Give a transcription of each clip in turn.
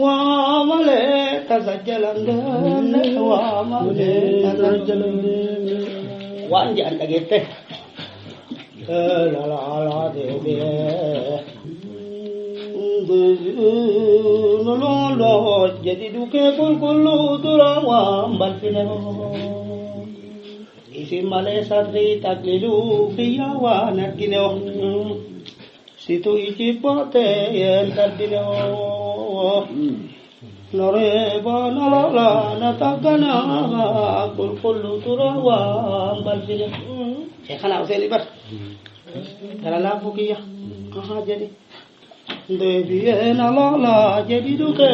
waamale tasajjalande waamale tasajjalande waan jedhan dhageette la deebe lolo jadi duke kulkulu dura waan balfine isin malee sarri taklilu kiyya waan argine situ ijibate yen tardine nore banala natakana kulkulu dura waan balfine khana useli bar kalala bukiya aha jadi deviye nalala jadi duke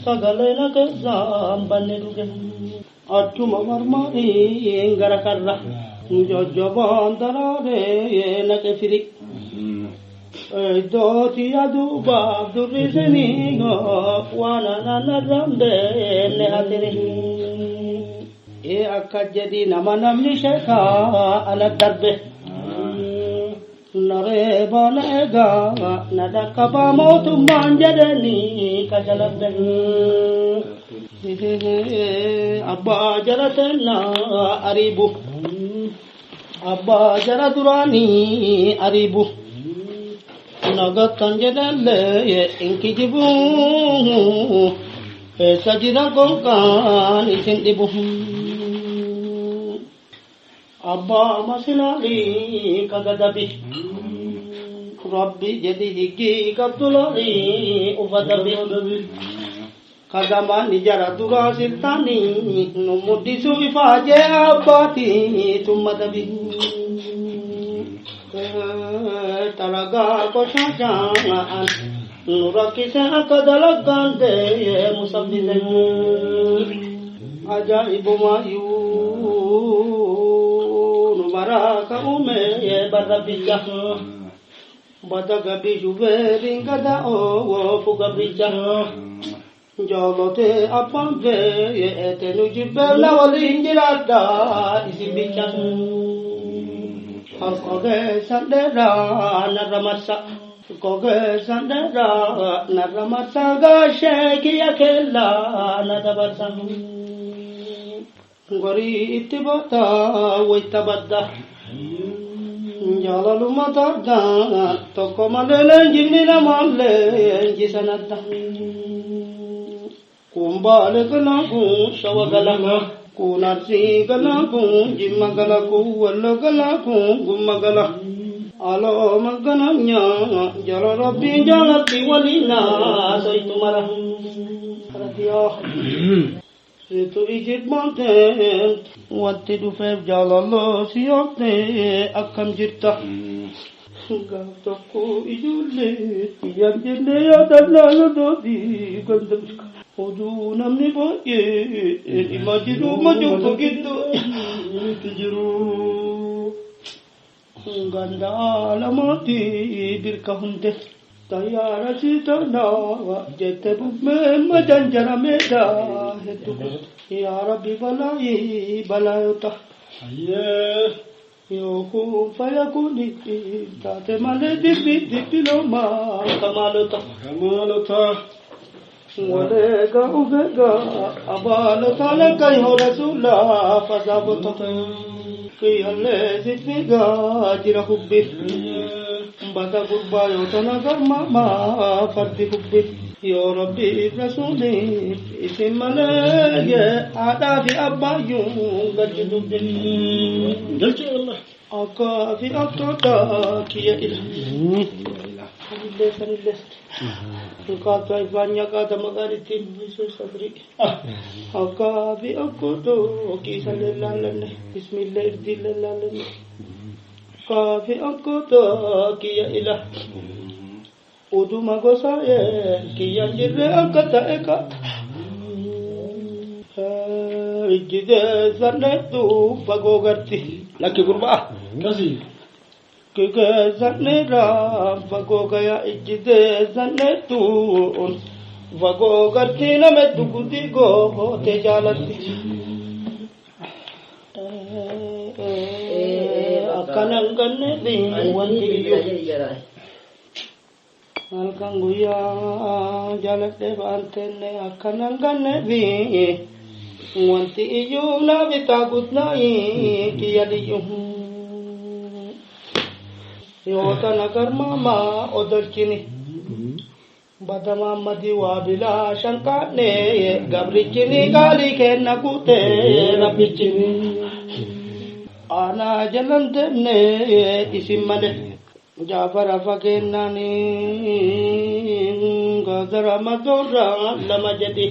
sagale na kazam banne duke achuma marmari engara karra jojoban darare na ke firik doti adu babdurizeni go wana na ramde ne hatiri e akajadi namanamni shekha ala darbe nare balega nadakaba mautu manjadani kajalabde abba jaratna aribu abba jaradurani aribu nagatan jadalle inkijibu sajida konkan isindibu abba masilali kagadabi rabbi jadi higi kabdulari ufadabi kagaman nijara dura siltani numudisu ifaje abati tumadabi taraga koshajaan nurakisa kadalagante musabbize ajaibu mayu baraka ume barabija badaga bijuve ringada o fugabija jolote apamve etenu jibela walinjirada isibija koge sandera naramasa koge sandera naramasa gasheki yakella nadabarsa gori itibata waitabadda jalalu matada tokomalele jinnina malle jisanadda kumbale galaku shawagalaku kunarsi galaku jimmagalaku wallo galaku gummagala alo magananya jalo rabbi jalati walina soitumara radhiya itu ijib mante watti du feb jalalo siyokte akam jirta gatoku ijulle yan jende ya dalalo dodi gandam odu namni boye imajidu majuko gitu tujuru gandala mati birkahunte tayara sitana jete bume majanjana meda hetu ya rabbi balai balayota aye yoku fayakuni tate male dipiloma kamalota walega uvega abalota lakai ho rasulullah fazabota kiyale zitviga jira hubbi bata gurba yotana garma fardi hubbi ya rabbi rasuli isimale ye ada fi abayu gajduddin jalche allah aka fi akta kiya ilah alhamdulillah kata banyak kata magari tim Yesus Afri aka fi akta kisallallah bismillahirrahmanirrahim kafi akta kiya ilah udu magosaye kiya jirre akta eka ijide zanetu bagogarti laki gurba kasi kike zanera bagogaya ijide zanetu bagogarti na meduguti go te jalati kanangane di wanti halkan guyyaa jaaladhee baantenne akkanan ganneefi wanti iyyuu na bitaa gudnaayi kiyyadiyyuu yoo tana garmaamaa odolchini bada Muhammadi waa bilaa shanqaadhe gabrichini qaalii kenna guutee rabbichini aanaa jalan deemne isin male jaafara fageennani gaagara madoorraa lama jedhi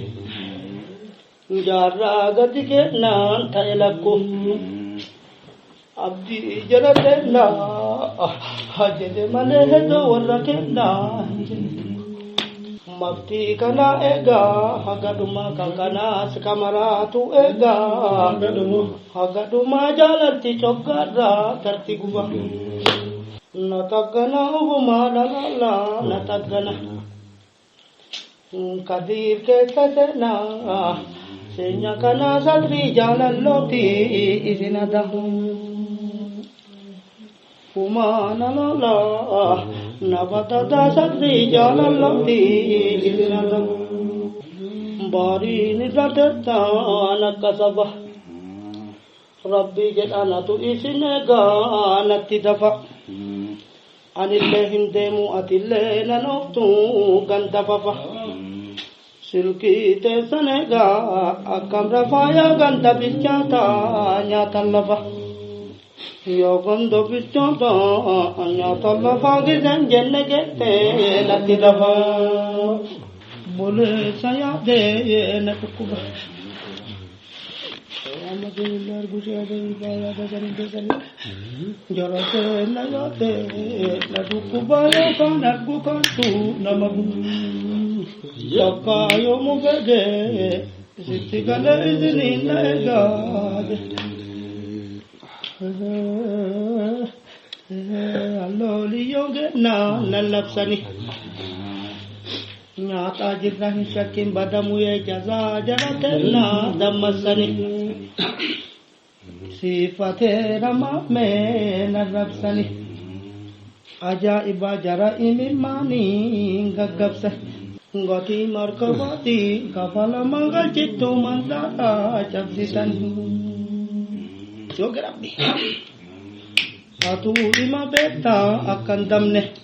jaarraa gadi kennaan ta'e lakku abdii jala deemnaa jedhe malee hedoo warra kennaa maftii kana egaa hagadhuma kan kanaas kamaraatu egaa hagadhuma jaalalti coggaarraa tarti guba na taggana ufumaa lalala na taggana kadiir keessa seenaa seenya kana sadrii jaalallooti isin adahu Umana lala nabatata sadri jalalati isinada bari nidrateta nakasaba Rabbi jedhana tu isinega natti dafa anille hindemu atille nanoftu gandafafa silki tesanega akkam rafaya ganda bichata nyatallafa Yo gondo bichota anyata lafa gizan jenne gette lati dafa bole sayade na kukuba Alhamdulillah gujade baya da garin de garin jarate na yate na kukuba ya kana gukantu namagu yakayo mugade sitigale izini na egade Alloli yoge na nalapsani nyata jirra hin shakkin badamu ye jaza jarate na damasani sifate rama me nalapsani ajaiba jara imimani gaggabsa ngoti markabati kafala mangal chittu mandata chabsitan Yoga Rabbi. Satu lima beta akan damne.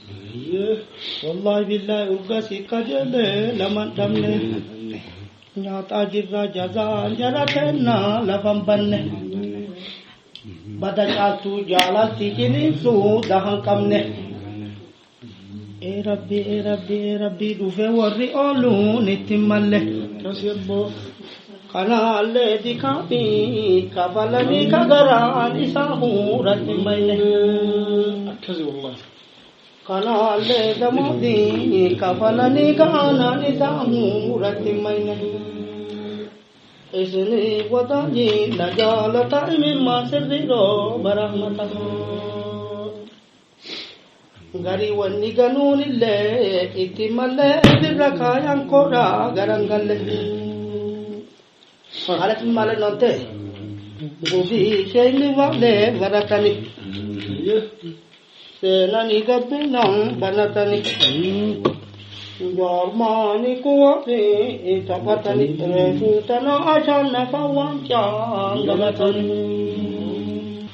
Wallahi billahi uga sikajale laman damne. Nyata jirra jaza jaratena lafam banne. Bada chatu jala tikini su dahan kamne. Rabbi dufe warri olu nitimalle. Kanaale dikaafi kafalani kagaraan isaa huurratti mayne kanaale damoodi kafalani kaanaan isaa huurratti mayne isini wadaani na jaalata imimmaa sirriiroo barahmata garii wanni ganuunillee itti mallee birra kaayaan koodhaa garangalle Halat malah nanti, bubi kini wale baratani, senani kabinang banatani, jarmani kuwati tapatani, refutana asal nafawan cang gamatani.